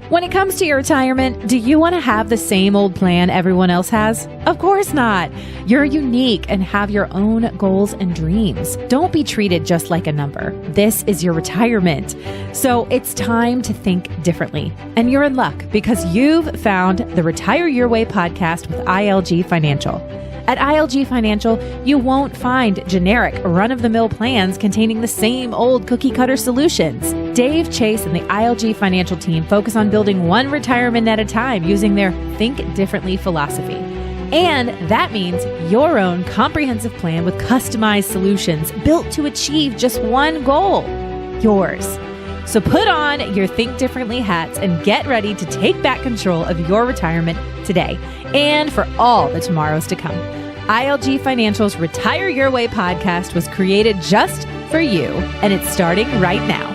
When it comes to your retirement, do you want to have the same old plan everyone else has? Of course not. You're unique and have your own goals and dreams. Don't be treated just like a number. This is your retirement. So it's time to think differently. And you're in luck because you've found the Retire Your Way podcast with ILG Financial. At ILG Financial, you won't find generic, run-of-the-mill plans containing the same old cookie-cutter solutions. Dave Chase and the ILG Financial team focus on building one retirement at a time using their Think Differently philosophy. And that means your own comprehensive plan with customized solutions built to achieve just one goal, yours. So put on your Think Differently hats and get ready to take back control of your retirement today and for all the tomorrows to come. ILG Financial's Retire Your Way podcast was created just for you, and it's starting right now.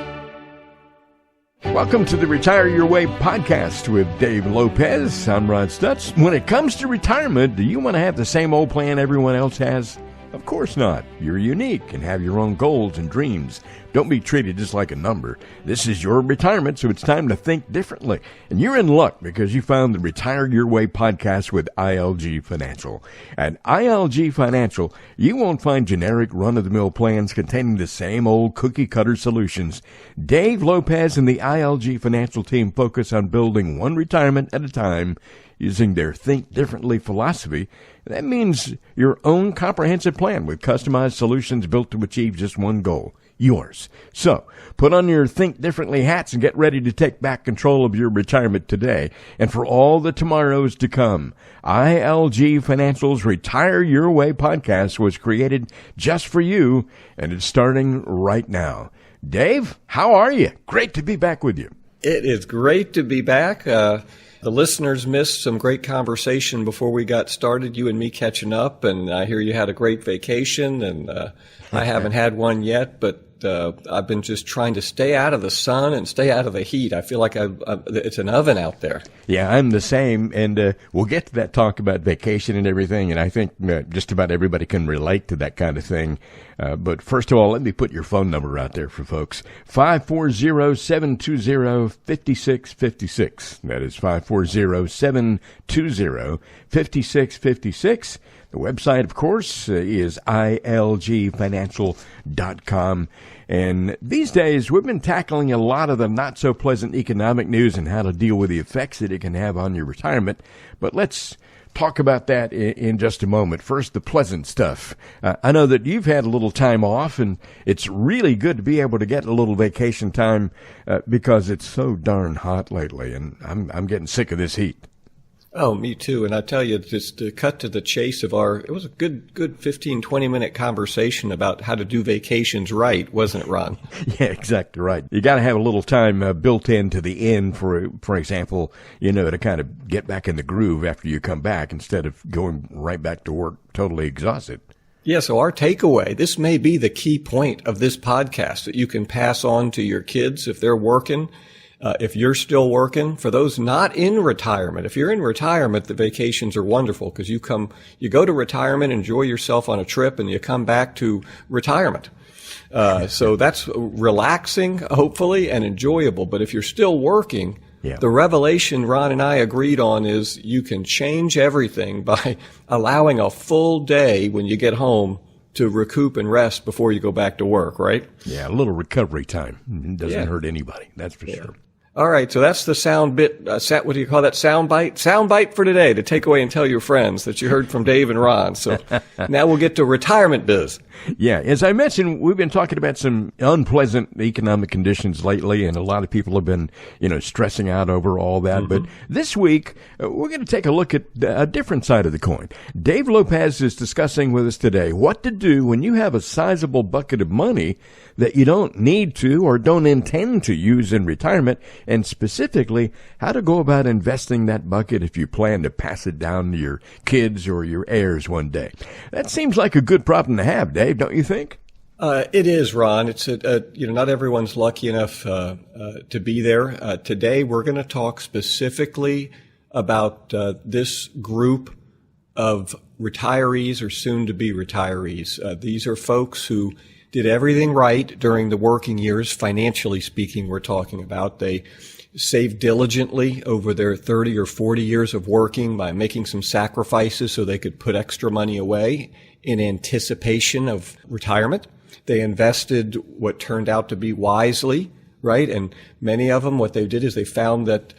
Welcome to the Retire Your Way podcast with Dave Lopez. I'm Ron Stutz. When it comes to retirement, do you want to have the same old plan everyone else has? Of course not. You're unique and have your own goals and dreams. Don't be treated just like a number. This is your retirement, so it's time to think differently. And you're in luck because you found the Retire Your Way podcast with ILG Financial. At ILG Financial, you won't find generic run-of-the-mill plans containing the same old cookie-cutter solutions. Dave Lopez and the ILG Financial team focus on building one retirement at a time using their Think Differently philosophy. That means your own comprehensive plan with customized solutions built to achieve just one goal, yours. So, put on your Think Differently hats and get ready to take back control of your retirement today and for all the tomorrows to come. ILG Financial's Retire Your Way podcast was created just for you, and it's starting right now. Dave, how are you? Great to be back with you. It is great to be back. The listeners missed some great conversation before we got started, you and me catching up, and I hear you had a great vacation, and I haven't had one yet, but I've been just trying to stay out of the sun and stay out of the heat. I feel like it's an oven out there. Yeah, I'm the same, and we'll get to that talk about vacation and everything, and I think just about everybody can relate to that kind of thing. But first of all, let me put your phone number out there for folks. 540-720-5656. That is 540-720-5656. The website, of course, is ilgfinancial.com. And these days, we've been tackling a lot of the not-so-pleasant economic news and how to deal with the effects that it can have on your retirement. But let's talk about that in just a moment. First, the pleasant stuff. I know that you've had a little time off, and it's really good to be able to get a little vacation time because it's so darn hot lately, and I'm getting sick of this heat. Oh, me too. And I tell you, just to cut to the chase of it was a good 15, 20-minute conversation about how to do vacations right, wasn't it, Ron? Yeah, exactly right. You got to have a little time built into the end, for example, to kind of get back in the groove after you come back instead of going right back to work totally exhausted. Yeah, so our takeaway, this may be the key point of this podcast that you can pass on to your kids if they're working. If you're still working, for those not in retirement, if you're in retirement, the vacations are wonderful because you go to retirement, enjoy yourself on a trip, and you come back to retirement. So that's relaxing, hopefully, and enjoyable. But if you're still working, The revelation Ron and I agreed on is you can change everything by allowing a full day when you get home to recoup and rest before you go back to work, right? Yeah, a little recovery time. It doesn't hurt anybody, that's for sure. All right, so that's the sound bit. What do you call that? Sound bite? Sound bite for today to take away and tell your friends that you heard from Dave and Ron. So now we'll get to retirement biz. Yeah, as I mentioned, we've been talking about some unpleasant economic conditions lately, and a lot of people have been, stressing out over all that. Mm-hmm. But this week, we're going to take a look at a different side of the coin. Dave Lopez is discussing with us today what to do when you have a sizable bucket of money that you don't need to or don't intend to use in retirement, and specifically how to go about investing that bucket if you plan to pass it down to your kids or your heirs one day. That seems like a good problem to have, Dave, don't you think? It is, Ron. It's not everyone's lucky enough to be there. Today, we're going to talk specifically about this group of retirees or soon-to-be retirees. These are folks who did everything right during the working years, financially speaking, we're talking about. They saved diligently over their 30 or 40 years of working by making some sacrifices so they could put extra money away in anticipation of retirement. They invested what turned out to be wisely, right? And many of them, what they did is they found that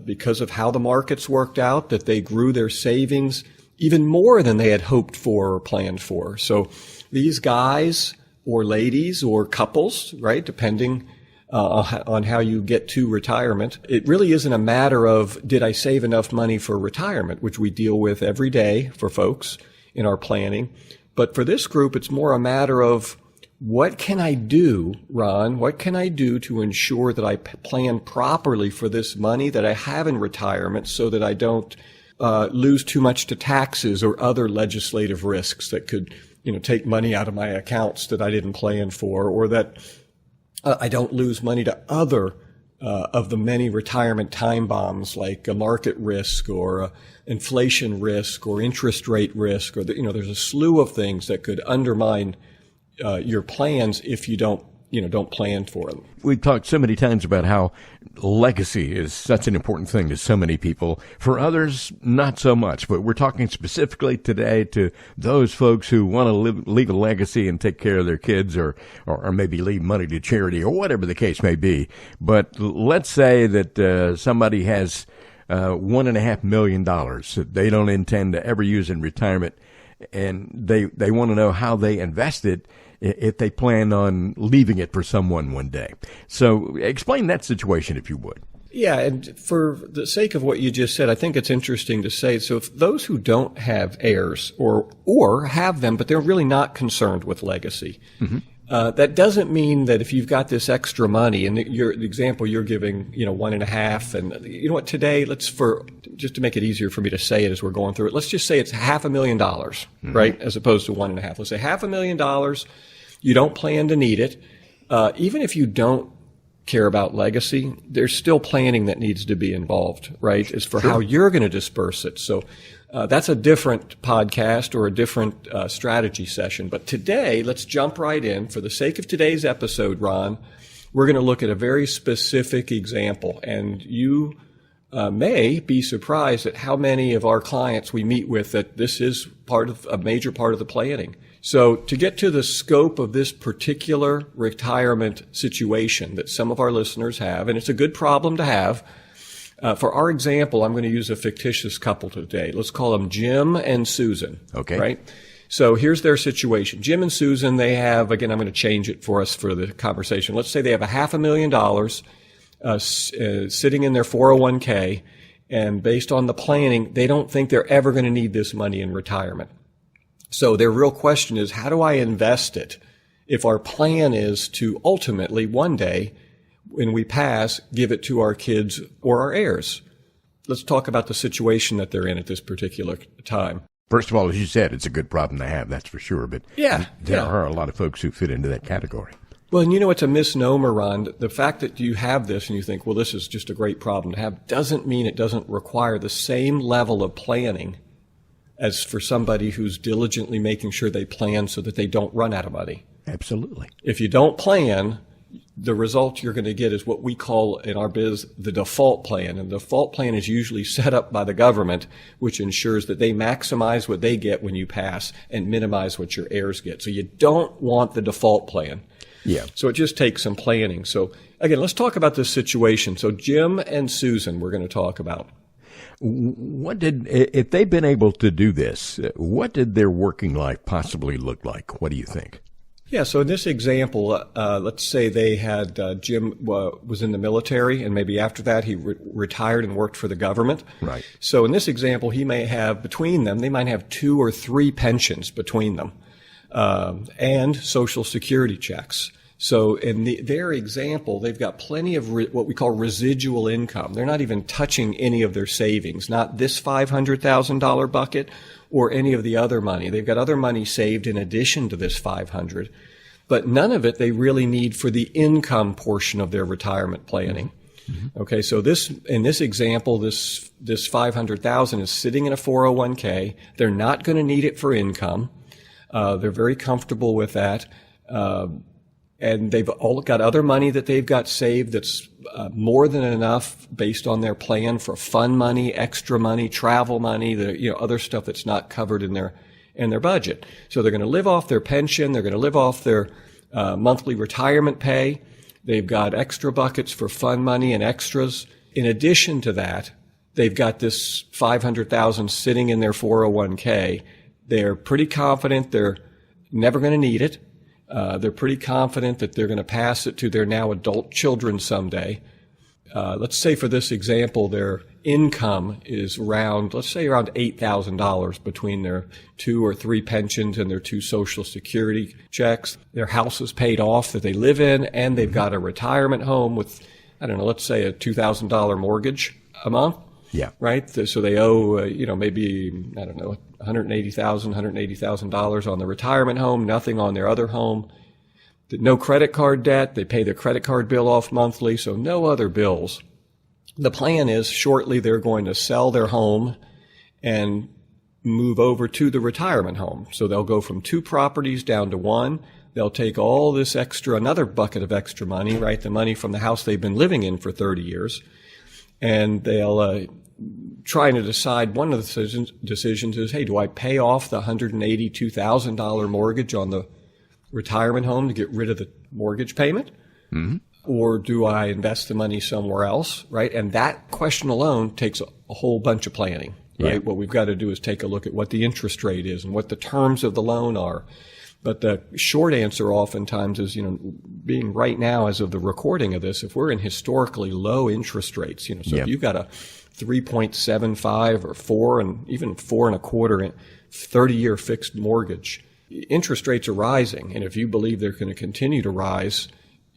because of how the markets worked out, that they grew their savings even more than they had hoped for or planned for. So these guys or ladies or couples, right, depending on how you get to retirement, it really isn't a matter of did I save enough money for retirement, which we deal with every day for folks in our planning. But for this group, it's more a matter of what can I do, Ron? What can I do to ensure that I plan properly for this money that I have in retirement so that I don't lose too much to taxes or other legislative risks that could, take money out of my accounts that I didn't plan for, or that I don't lose money to other of the many retirement time bombs like a market risk or inflation risk or interest rate risk, or there's a slew of things that could undermine your plans if you don't plan for them. We've talked so many times about how legacy is such an important thing to so many people. For others, not so much. But we're talking specifically today to those folks who want to leave a legacy and take care of their kids or maybe leave money to charity or whatever the case may be. But let's say that somebody has $1.5 million that they don't intend to ever use in retirement, and they want to know how they invest it if they plan on leaving it for someone one day. So explain that situation, if you would. Yeah, and for the sake of what you just said, I think it's interesting to say, so if those who don't have heirs or have them, but they're really not concerned with legacy, that doesn't mean that if you've got this extra money, and the example you're giving, 1.5, and you know what, today, just to make it easier for me to say it as we're going through it, let's just say it's $500,000, right, as opposed to 1.5. Let's say $500,000, you don't plan to need it. Even if you don't care about legacy, there's still planning that needs to be involved, right, as for how you're going to disperse it. So that's a different podcast or a different strategy session. But today, let's jump right in. For the sake of today's episode, Ron, we're going to look at a very specific example. And you may be surprised at how many of our clients we meet with that this is a major part of the planning. So to get to the scope of this particular retirement situation that some of our listeners have, and it's a good problem to have, for our example, I'm going to use a fictitious couple today. Let's call them Jim and Susan. Okay. Right? So here's their situation. Jim and Susan, they have, again, I'm going to change it for us for the conversation. Let's say they have $500,000 sitting in their 401k, and based on the planning, they don't think they're ever going to need this money in retirement. So their real question is, how do I invest it if our plan is to ultimately one day, when we pass, give it to our kids or our heirs? Let's talk about the situation that they're in at this particular time. First of all, as you said, it's a good problem to have, that's for sure. But there are a lot of folks who fit into that category. Well, and it's a misnomer, Ron. The fact that you have this and you think, well, this is just a great problem to have, doesn't mean it doesn't require the same level of planning as for somebody who's diligently making sure they plan so that they don't run out of money. Absolutely. If you don't plan, the result you're going to get is what we call in our biz the default plan. And the default plan is usually set up by the government, which ensures that they maximize what they get when you pass and minimize what your heirs get. So you don't want the default plan. Yeah. So it just takes some planning. So again, let's talk about this situation. So Jim and Susan, we're going to talk about. If they've been able to do this, what did their working life possibly look like? What do you think? Yeah, so in this example, let's say they had Jim was in the military, and maybe after that he retired and worked for the government. Right. So in this example, he may have between them, they might have 2 or 3 pensions between them, and Social Security checks. So in their example, they've got plenty of what we call residual income. They're not even touching any of their savings, not this $500,000 bucket or any of the other money. They've got other money saved in addition to this $500,000, but none of it they really need for the income portion of their retirement planning. Mm-hmm. Okay, so in this example, this $500,000 is sitting in a 401k. They're not going to need it for income. They're very comfortable with that. And they've all got other money that they've got saved that's more than enough based on their plan for fun money, extra money, travel money, other stuff that's not covered in their budget. So they're going to live off their pension. They're going to live off their monthly retirement pay. They've got extra buckets for fun money and extras. In addition to that, they've got this $500,000 sitting in their 401k. They're pretty confident they're never going to need it. They're pretty confident that they're going to pass it to their now adult children someday. Let's say for this example, their income is around $8,000 between their 2 or 3 pensions and their 2 Social Security checks. Their house is paid off that they live in, and they've got a retirement home with, let's say a $2,000 mortgage a month. Yeah. Right? So they owe, maybe, $180,000 on the retirement home, nothing on their other home. No credit card debt. They pay their credit card bill off monthly, so no other bills. The plan is shortly they're going to sell their home and move over to the retirement home. So they'll go from 2 properties down to 1. They'll take all this another bucket of extra money, right? The money from the house they've been living in for 30 years. And they'll trying to decide, one of the decisions is, hey, do I pay off the $182,000 mortgage on the retirement home to get rid of the mortgage payment? Mm-hmm. Or do I invest the money somewhere else, right? And that question alone takes a whole bunch of planning, right? Yeah. What we've got to do is take a look at what the interest rate is and what the terms of the loan are. But the short answer oftentimes is, being right now as of the recording of this, if we're in historically low interest rates, so if you've got a 3.75 or 4 and even 4.25 30-year fixed mortgage, interest rates are rising. And if you believe they're going to continue to rise,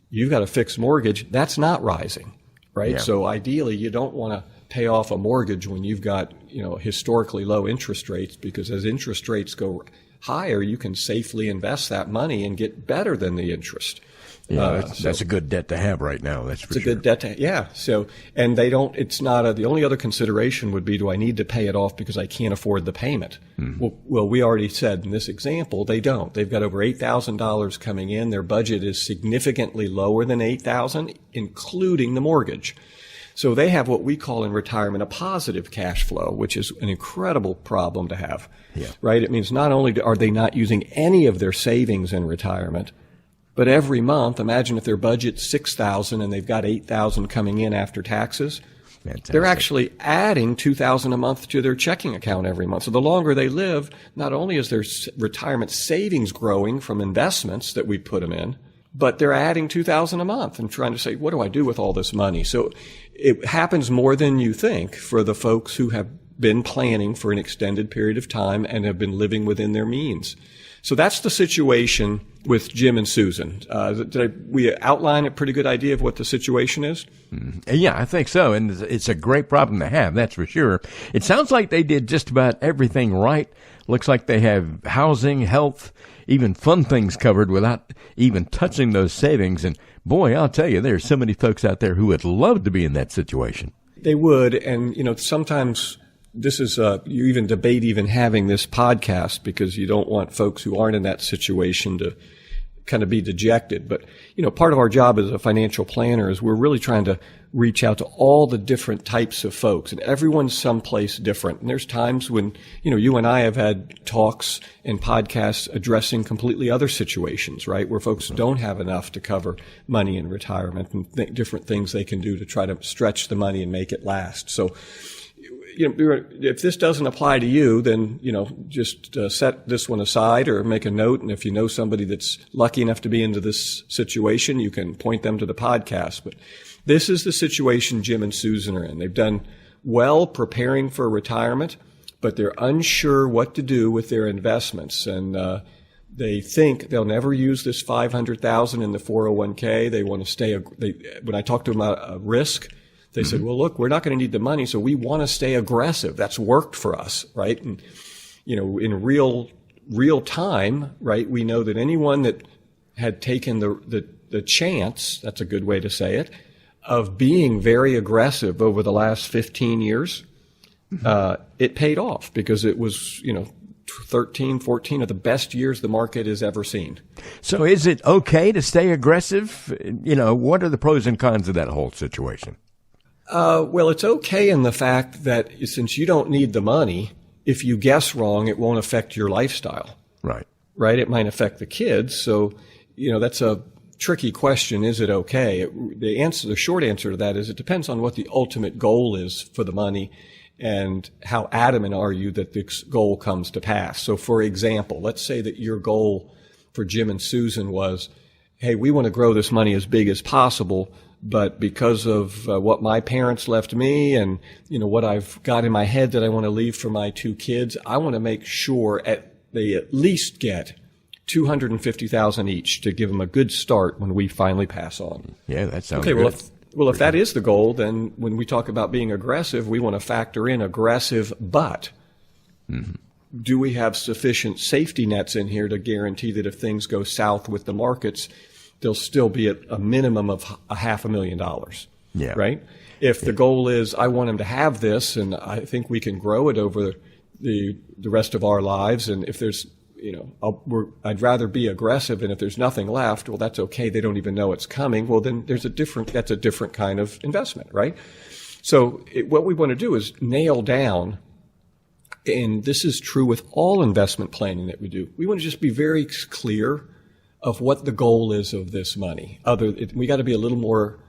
you've got a fixed mortgage that's not rising, right? Yeah. So ideally, you don't want to pay off a mortgage when you've got, historically low interest rates, because as interest rates go higher, you can safely invest that money and get better than the interest. Yeah, that's a good debt to have right now. That's for sure. It's a good debt to, yeah. So, and it's not the only other consideration would be, do I need to pay it off because I can't afford the payment? Mm-hmm. Well, we already said in this example, they don't. They've got over $8,000 coming in. Their budget is significantly lower than $8,000, including the mortgage. So they have what we call in retirement a positive cash flow, which is an incredible problem to have, right? It means not only are they not using any of their savings in retirement, but every month, imagine if their budget's $6,000 and they've got $8,000 coming in after taxes. Fantastic. They're actually adding $2,000 a month to their checking account every month. So the longer they live, not only is their retirement savings growing from investments that we put them in, but they're adding $2,000 a month and trying to say, what do I do with all this money? So it happens more than you think for the folks who have been planning for an extended period of time and have been living within their means. So that's the situation with Jim and Susan. Did we outline a pretty good idea of what the situation is? Yeah, I think so. And it's a great problem to have, that's for sure. It sounds like they did just about everything right. Looks like they have housing, health, even fun things covered without even touching those savings. And boy, I'll tell you, there's so many folks out there who would love to be in that situation. They would. And, sometimes this is, you even debate even having this podcast because you don't want folks who aren't in that situation to kind of be dejected. But, part of our job as a financial planner is we're really trying to reach out to all the different types of folks, and everyone's someplace different. And there's times when, you and I have had talks and podcasts addressing completely other situations, right? Where folks don't have enough to cover money in retirement and different things they can do to try to stretch the money and make it last. So, if this doesn't apply to you, then, just set this one aside or make a note. And if you know somebody that's lucky enough to be into this situation, you can point them to the podcast. But this is the situation Jim and Susan are in. They've done well preparing for retirement, but they're unsure what to do with their investments. And they think they'll never use this $500,000 in the 401k. They want to stay. When I talked to them about risk, they said, well, look, we're not going to need the money, so we want to stay aggressive. That's worked for us, right? And, in real time, right, we know that anyone that had taken the chance, that's a good way to say it, of being very aggressive over the last 15 years, it paid off because it was, 13, 14 are the best years the market has ever seen. So is it okay to stay aggressive? What are the pros and cons of that whole situation? Well, it's okay in the fact that since you don't need the money, if you guess wrong, it won't affect your lifestyle. Right. Right? It might affect the kids. So, that's a tricky question. Is it okay? The short answer to that is it depends on what the ultimate goal is for the money and how adamant are you that this goal comes to pass. So, for example, let's say that your goal for Jim and Susan was, hey, we want to grow this money as big as possible, but because of what my parents left me and, what I've got in my head that I want to leave for my two kids, I want to make sure they at least get $250,000 each to give them a good start when we finally pass on. Yeah, that sounds okay. Good. Well, if that is the goal, then when we talk about being aggressive, we want to factor in aggressive, but do we have sufficient safety nets in here to guarantee that if things go south with the markets, there'll still be at a minimum of $500,000. Yeah. Right? If the goal is I want them to have this and I think we can grow it over the rest of our lives, and if there's I'd rather be aggressive, and if there's nothing left, well, that's okay. They don't even know it's coming. Well, then that's a different kind of investment, right? So what we want to do is nail down, and this is true with all investment planning that we do. We want to just be very clear of what the goal is of this money. We got to be a little more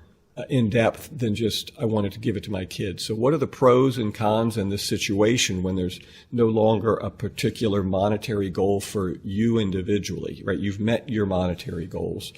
in depth than just, I wanted to give it to my kids. So what are the pros and cons in this situation when there's no longer a particular monetary goal for you individually, right? You've met your monetary goals,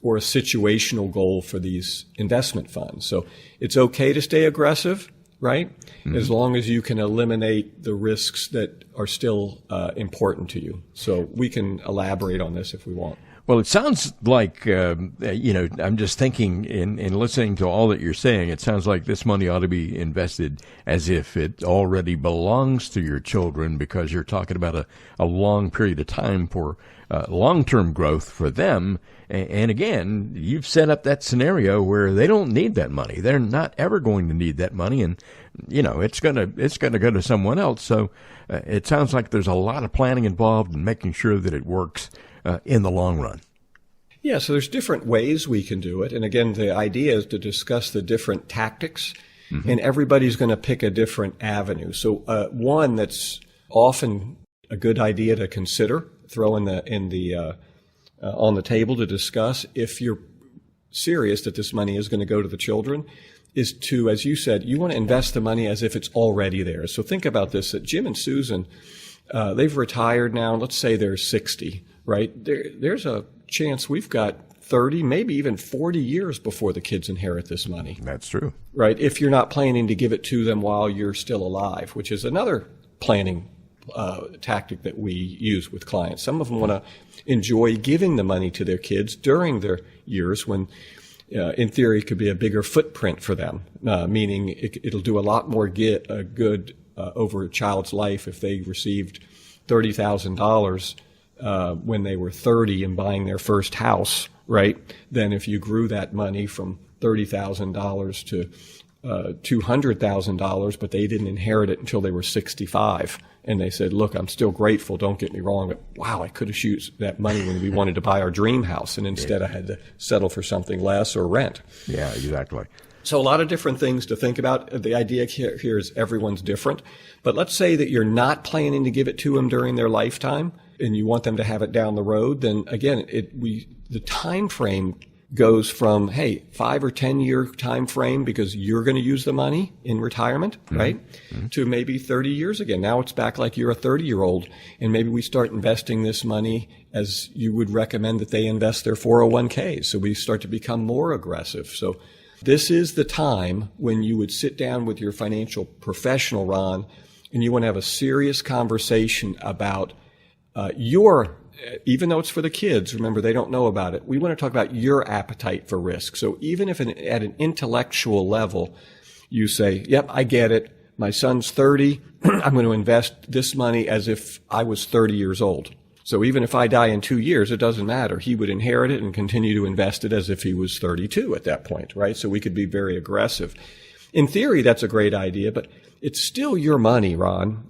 or a situational goal for these investment funds. So it's okay to stay aggressive, right? Mm-hmm. As long as you can eliminate the risks that are still important to you. So we can elaborate on this if we want. Well, it sounds like, I'm just thinking in listening to all that you're saying, it sounds like this money ought to be invested as if it already belongs to your children, because you're talking about a long period of time for long-term growth for them. And again, you've set up that scenario where they don't need that money. They're not ever going to need that money. And, it's going to go to someone else. So it sounds like there's a lot of planning involved in making sure that it works in the long run. Yeah, so there's different ways we can do it. And again, the idea is to discuss the different tactics, and everybody's going to pick a different avenue. So one that's often a good idea to consider, throw on the table to discuss if you're serious that this money is going to go to the children, is to, as you said, you want to invest the money as if it's already there. So think about this, that Jim and Susan, they've retired now, let's say they're 60. Right? There's a chance we've got 30, maybe even 40 years before the kids inherit this money. That's true. Right? If you're not planning to give it to them while you're still alive, which is another planning tactic that we use with clients. Some of them want to enjoy giving the money to their kids during their years when, in theory, it could be a bigger footprint for them, meaning it'll do a lot more good over a child's life if they received $30,000 when they were 30 and buying their first house, right? Then if you grew that money from $30,000 to $200,000, but they didn't inherit it until they were 65. And they said, look, I'm still grateful, don't get me wrong, but wow, I could have used that money when we wanted to buy our dream house, and instead I had to settle for something less or rent. Yeah, exactly. So a lot of different things to think about. The idea here is everyone's different. But let's say that you're not planning to give it to them during their lifetime and you want them to have it down the road. Then again, the time frame goes from, hey, 5 or 10 year time frame because you're going to use the money in retirement, right? To maybe 30 years again. Now it's back like you're a 30-year-old, and maybe we start investing this money as you would recommend that they invest their 401ks. So we start to become more aggressive. So this is the time when you would sit down with your financial professional, Ron, and you want to have a serious conversation about even though it's for the kids, remember, they don't know about it. We want to talk about your appetite for risk. So even if at an intellectual level, you say, yep, I get it. My son's 30. I'm going to invest this money as if I was 30 years old. So even if I die in 2 years, it doesn't matter. He would inherit it and continue to invest it as if he was 32 at that point, right? So we could be very aggressive. In theory, that's a great idea, but it's still your money, Ron,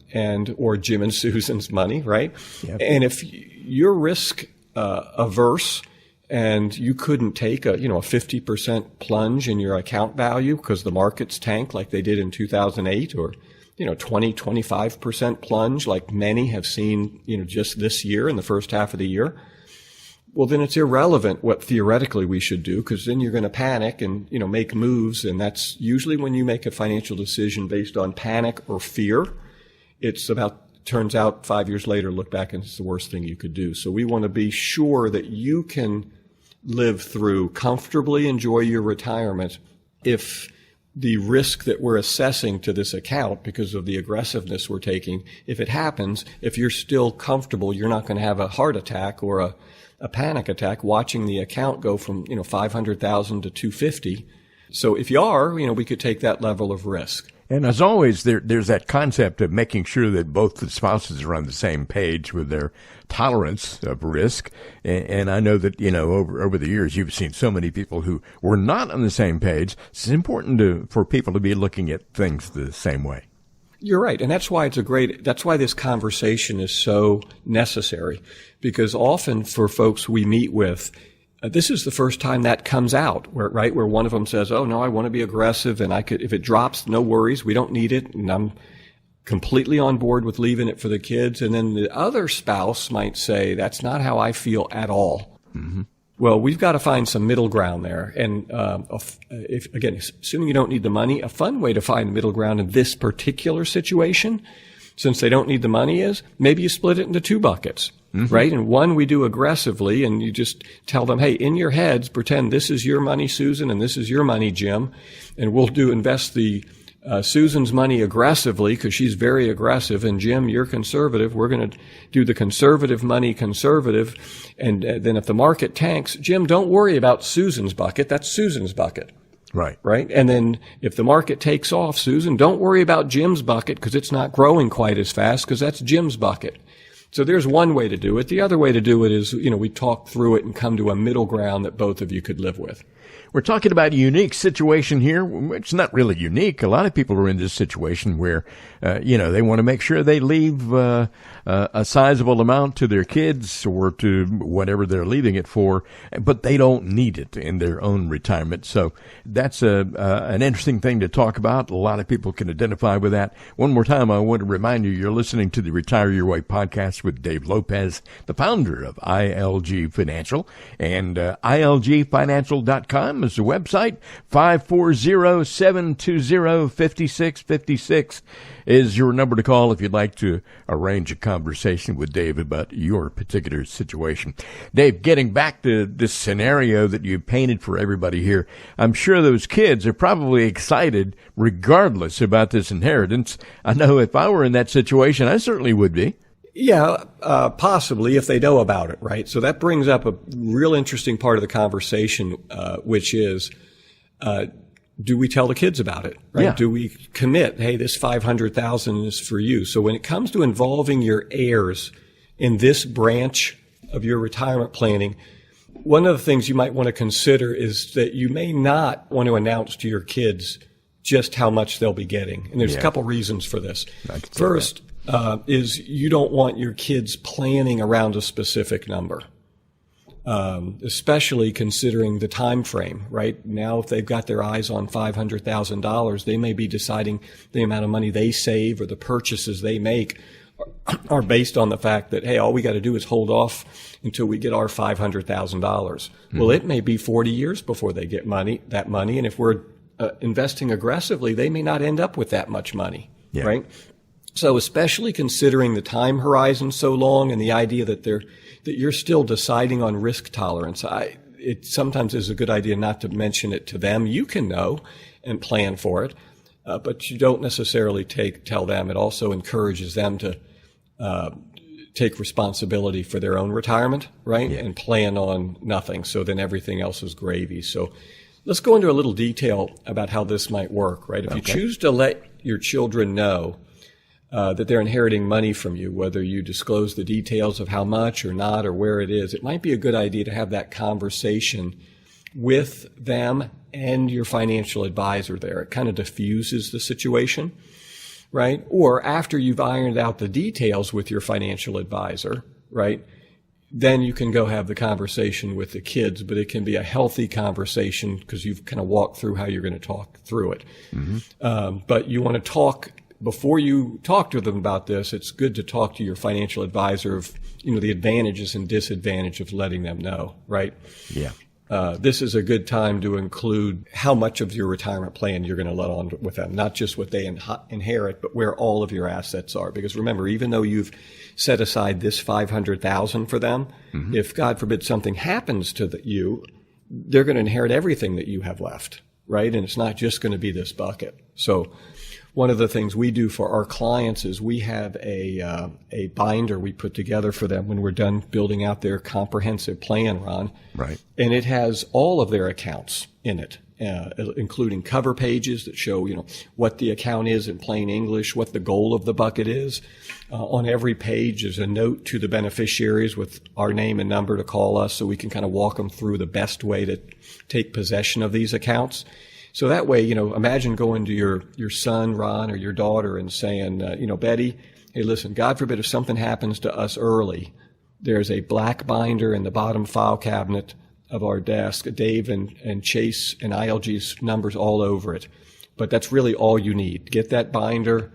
or Jim and Susan's money, right? Yep. And if you're risk averse and you couldn't take a 50% plunge in your account value because the markets tanked like they did in 2008, or 25% plunge like many have seen, just this year in the first half of the year, well, then it's irrelevant what theoretically we should do, because then you're going to panic and, make moves. And that's usually when you make a financial decision based on panic or fear. Turns out 5 years later, look back and it's the worst thing you could do. So we want to be sure that you can live through, comfortably enjoy your retirement if the risk that we're assessing to this account because of the aggressiveness we're taking, if it happens, if you're still comfortable, you're not going to have a heart attack or a panic attack watching the account go from, 500,000 to 250. So if you are, we could take that level of risk. And as always, there's that concept of making sure that both the spouses are on the same page with their tolerance of risk. And I know that, over the years, you've seen so many people who were not on the same page. It's important for people to be looking at things the same way. You're right. And that's why that's why this conversation is so necessary, because often for folks we meet with, this is the first time that comes out, where one of them says, "Oh no, I want to be aggressive, and if it drops, no worries, we don't need it, and I'm completely on board with leaving it for the kids." And then the other spouse might say, "That's not how I feel at all." Mm-hmm. Well, we've got to find some middle ground there. And assuming you don't need the money, a fun way to find middle ground in this particular situation, since they don't need the money, is maybe you split it into two buckets. Mm-hmm. Right? And one we do aggressively, and you just tell them, hey, in your heads, pretend this is your money, Susan, and this is your money, Jim. And we'll invest the Susan's money aggressively because she's very aggressive. And Jim, you're conservative. We're going to do the conservative money conservative. And then if the market tanks, Jim, don't worry about Susan's bucket. That's Susan's bucket. Right. Right. And then if the market takes off, Susan, don't worry about Jim's bucket because it's not growing quite as fast because that's Jim's bucket. So there's one way to do it. The other way to do it is, we talk through it and come to a middle ground that both of you could live with. We're talking about a unique situation here. It's not really unique. A lot of people are in this situation where, they want to make sure they leave a sizable amount to their kids or to whatever they're leaving it for, but they don't need it in their own retirement. So that's an interesting thing to talk about. A lot of people can identify with that. One more time, I want to remind you, you're listening to the Retire Your Way podcast with Dave Lopez, the founder of ILG Financial, and ILGfinancial.com is the website. 540-720-5656 is your number to call if you'd like to arrange a conversation with Dave about your particular situation. Dave, getting back to this scenario that you painted for everybody here, I'm sure those kids are probably excited regardless about this inheritance. I know if I were in that situation, I certainly would be. Yeah, possibly if they know about it, right? So that brings up a real interesting part of the conversation, which is, do we tell the kids about it, right? Yeah. Do we commit, hey, this $500,000 is for you? So when it comes to involving your heirs in this branch of your retirement planning, one of the things you might want to consider is that you may not want to announce to your kids just how much they'll be getting. And there's a couple reasons for this. First, is you don't want your kids planning around a specific number, especially considering the time frame, right? Now, if they've got their eyes on $500,000, they may be deciding the amount of money they save or the purchases they make are based on the fact that, hey, all we got to do is hold off until we get our $500,000. Mm-hmm. Well, it may be 40 years before they get that money. And if we're investing aggressively, they may not end up with that much money, right? So especially considering the time horizon so long and the idea that you're still deciding on risk tolerance, it sometimes is a good idea not to mention it to them. You can know and plan for it, but you don't necessarily tell them. It also encourages them to take responsibility for their own retirement, right? Yeah. And plan on nothing. So then everything else is gravy. So let's go into a little detail about how this might work, right? If you choose to let your children know that they're inheriting money from you, whether you disclose the details of how much or not or where it is, it might be a good idea to have that conversation with them and your financial advisor there. It kind of diffuses the situation. right? Or after you've ironed out the details with your financial advisor, right? Then you can go have the conversation with the kids, but it can be a healthy conversation because you've kind of walked through how you're going to talk through it. But you want to talk, before you talk to them about this, it's good to talk to your financial advisor of, the advantages and disadvantages of letting them know, right? Yeah. This is a good time to include how much of your retirement plan you're going to let on with them, not just what they inherit, but where all of your assets are. Because remember, even though you've set aside this $500,000 for them, if God forbid something happens to you, they're going to inherit everything that you have left, right? And it's not just going to be this bucket. So one of the things we do for our clients is we have a binder we put together for them when we're done building out their comprehensive plan, Ron. Right. And it has all of their accounts in it, including cover pages that show, what the account is in plain English, what the goal of the bucket is. On every page is a note to the beneficiaries with our name and number to call us so we can kind of walk them through the best way to take possession of these accounts. So that way, imagine going to your son, Ron, or your daughter and saying, Betty, hey, listen, God forbid if something happens to us early, there's a black binder in the bottom file cabinet of our desk, Dave and Chase and ILG's numbers all over it. But that's really all you need. Get that binder,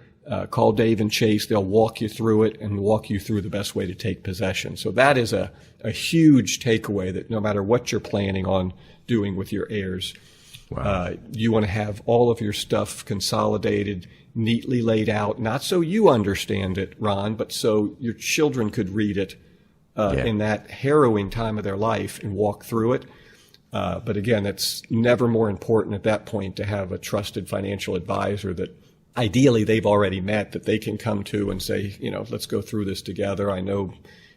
call Dave and Chase. They'll walk you through it and walk you through the best way to take possession. So that is a huge takeaway that no matter what you're planning on doing with your heirs, wow. You want to have all of your stuff consolidated, neatly laid out, not so you understand it, Ron, but so your children could read it in that harrowing time of their life and walk through it. But again, it's never more important at that point to have a trusted financial advisor that ideally they've already met, that they can come to and say, let's go through this together. I know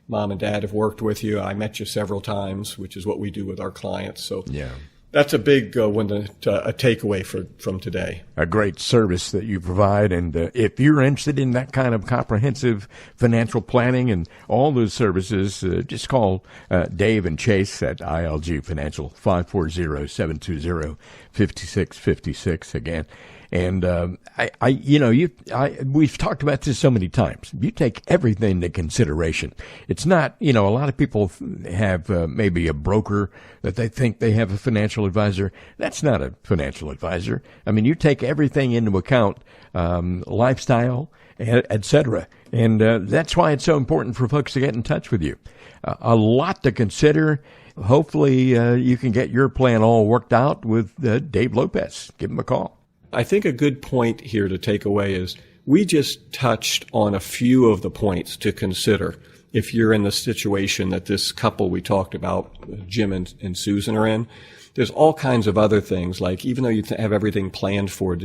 Mom and Dad have worked with you. I met you several times, which is what we do with our clients. So yeah. That's a big a takeaway from today. A great service that you provide. And if you're interested in that kind of comprehensive financial planning and all those services, just call Dave and Chase at ILG Financial, 540-720-5656 again. And we've talked about this so many times. You take everything into consideration. It's not, a lot of people have maybe a broker that they think they have a financial advisor. That's not a financial advisor. I mean, you take everything into account, lifestyle, et cetera. And that's why it's so important for folks to get in touch with you. A lot to consider. Hopefully, you can get your plan all worked out with Dave Lopez. Give him a call. I think a good point here to take away is we just touched on a few of the points to consider if you're in the situation that this couple we talked about, Jim and Susan, are in. There's all kinds of other things, like even though you have everything planned for,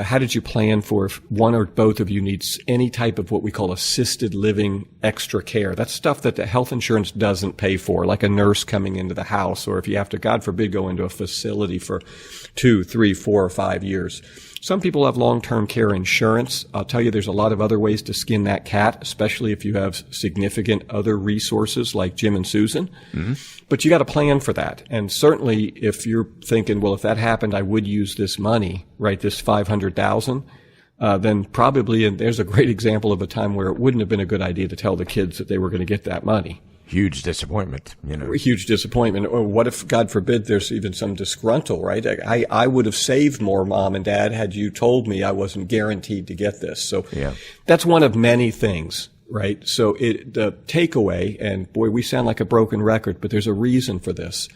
how did you plan for if one or both of you needs any type of what we call assisted living extra care? That's stuff that the health insurance doesn't pay for, like a nurse coming into the house, or if you have to, God forbid, go into a facility for 2, 3, 4, or 5 years. Some people have long-term care insurance. I'll tell you, there's a lot of other ways to skin that cat, especially if you have significant other resources like Jim and Susan. Mm-hmm. But you got to plan for that. And certainly if you're thinking, well, if that happened, I would use this money, right, this $500,000, then probably, and there's a great example of a time where it wouldn't have been a good idea to tell the kids that they were going to get that money. Huge disappointment, Huge disappointment. Or what if, God forbid, there's even some disgruntle, right? I would have saved more, Mom and Dad, had you told me I wasn't guaranteed to get this. So that's one of many things, right? So the takeaway, and boy, we sound like a broken record, but there's a reason for this.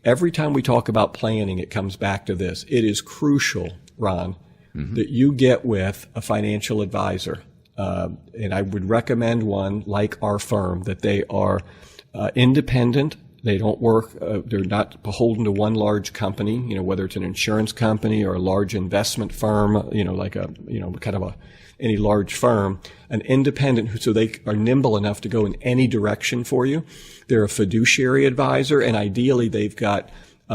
Every time we talk about planning, it comes back to this. It is crucial, Ron, that you get with a financial advisor. And I would recommend one like our firm, that they are independent. They don't work, they're not beholden to one large company, whether it's an insurance company or a large investment firm, like any large firm, an independent, so they are nimble enough to go in any direction for you. They're a fiduciary advisor, and ideally they've got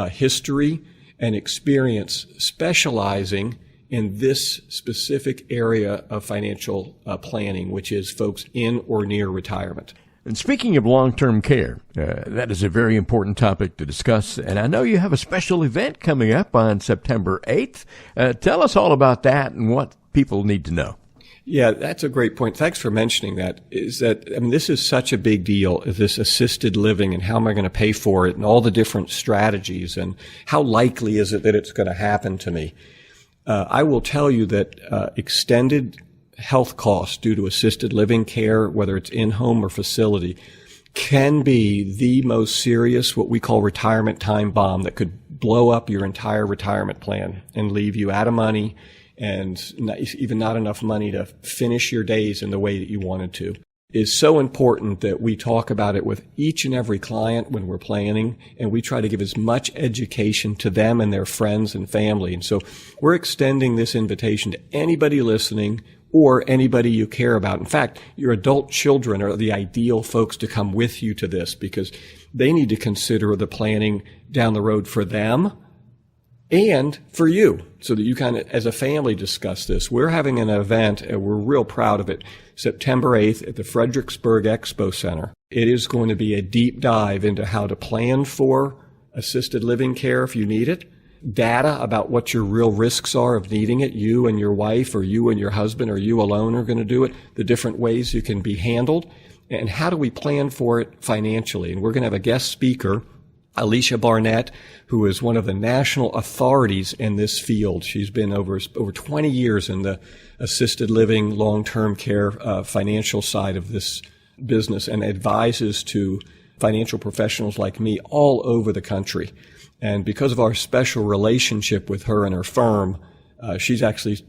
history and experience specializing in this specific area of financial planning, which is folks in or near retirement. And speaking of long-term care, that is a very important topic to discuss. And I know you have a special event coming up on September 8th. Tell us all about that and what people need to know? Yeah, that's a great point. Thanks for mentioning that. This is such a big deal, this assisted living, and how am I going to pay for it, and all the different strategies, and how likely is it that it's going to happen to me? I will tell you that extended health costs due to assisted living care, whether it's in-home or facility, can be the most serious, what we call retirement time bomb, that could blow up your entire retirement plan and leave you out of money and even not enough money to finish your days in the way that you wanted to. Is so important that we talk about it with each and every client when we're planning, and we try to give as much education to them and their friends and family. And so we're extending this invitation to anybody listening or anybody you care about. In fact, your adult children are the ideal folks to come with you to this, because they need to consider the planning down the road for them and for you, so that you kind of, as a family, discuss this. We're having an event, and we're real proud of it, September 8th at the Fredericksburg Expo Center. It is going to be a deep dive into how to plan for assisted living care if you need it, data about what your real risks are of needing it, you and your wife, or you and your husband, or you alone are going to do it, the different ways you can be handled, and how do we plan for it financially. And we're going to have a guest speaker, Alicia Barnett, who is one of the national authorities in this field. She's been over 20 years in the assisted living, long-term care, financial side of this business, and advises to financial professionals like me all over the country. And because of our special relationship with her and her firm, she's actually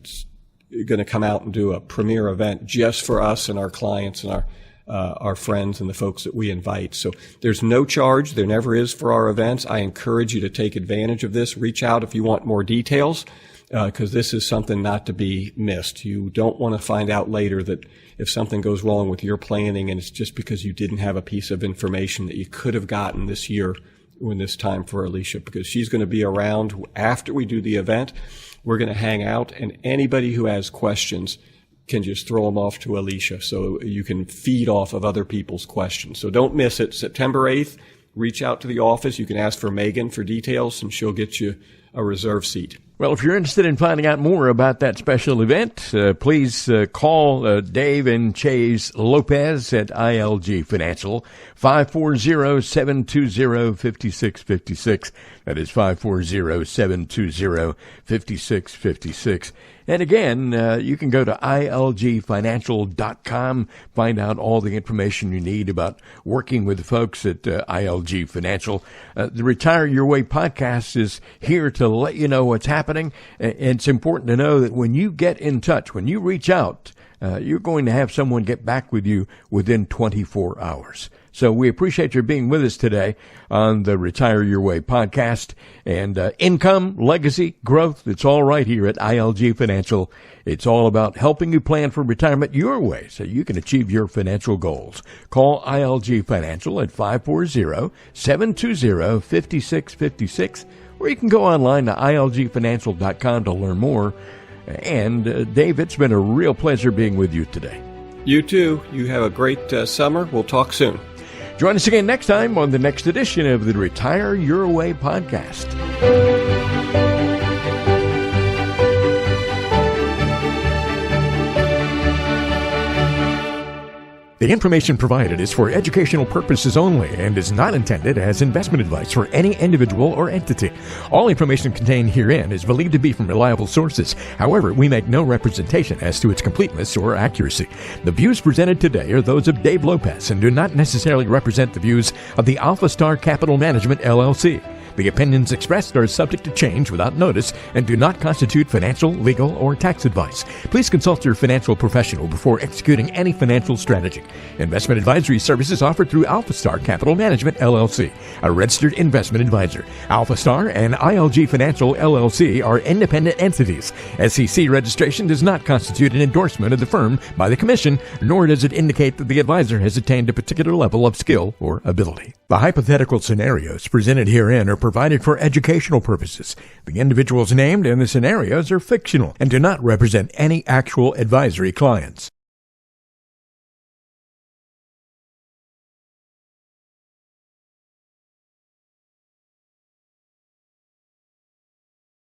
going to come out and do a premier event just for us and our clients and our friends and the folks that we invite. So there's no charge. There never is for our events. I encourage you to take advantage of this. Reach out if you want more details, because this is something not to be missed. You don't want to find out later that if something goes wrong with your planning and it's just because you didn't have a piece of information that you could have gotten this year when this time for Alicia, because she's going to be around after we do the event. We're going to hang out, and anybody who has questions can just throw them off to Alicia, so you can feed off of other people's questions. So don't miss it. September 8th, reach out to the office. You can ask for Megan for details, and she'll get you a reserve seat. Well, if you're interested in finding out more about that special event, please call Dave and Chase Lopez at ILG Financial, 540-720-5656. That is 540-720-5656. And again, you can go to ilgfinancial.com, find out all the information you need about working with the folks at ILG Financial. The Retire Your Way podcast is here to let you know what's happening. And it's important to know that when you get in touch, when you reach out, you're going to have someone get back with you within 24 hours. So we appreciate your being with us today on the Retire Your Way podcast. And income, legacy, growth, it's all right here at ILG Financial. It's all about helping you plan for retirement your way so you can achieve your financial goals. Call ILG Financial at 540-720-5656, or you can go online to ilgfinancial.com to learn more. And Dave, it's been a real pleasure being with you today. You too. You have a great summer. We'll talk soon. Join us again next time on the next edition of the Retire Your Way podcast. The information provided is for educational purposes only and is not intended as investment advice for any individual or entity. All information contained herein is believed to be from reliable sources. However, we make no representation as to its completeness or accuracy. The views presented today are those of Dave Lopez and do not necessarily represent the views of the Alpha Star Capital Management, LLC. The opinions expressed are subject to change without notice and do not constitute financial, legal, or tax advice. Please consult your financial professional before executing any financial strategy. Investment advisory services offered through Alpha Star Capital Management, LLC, a registered investment advisor. Alpha Star and ILG Financial, LLC are independent entities. SEC registration does not constitute an endorsement of the firm by the Commission, nor does it indicate that the advisor has attained a particular level of skill or ability. The hypothetical scenarios presented herein are provided for educational purposes. The individuals named in the scenarios are fictional and do not represent any actual advisory clients.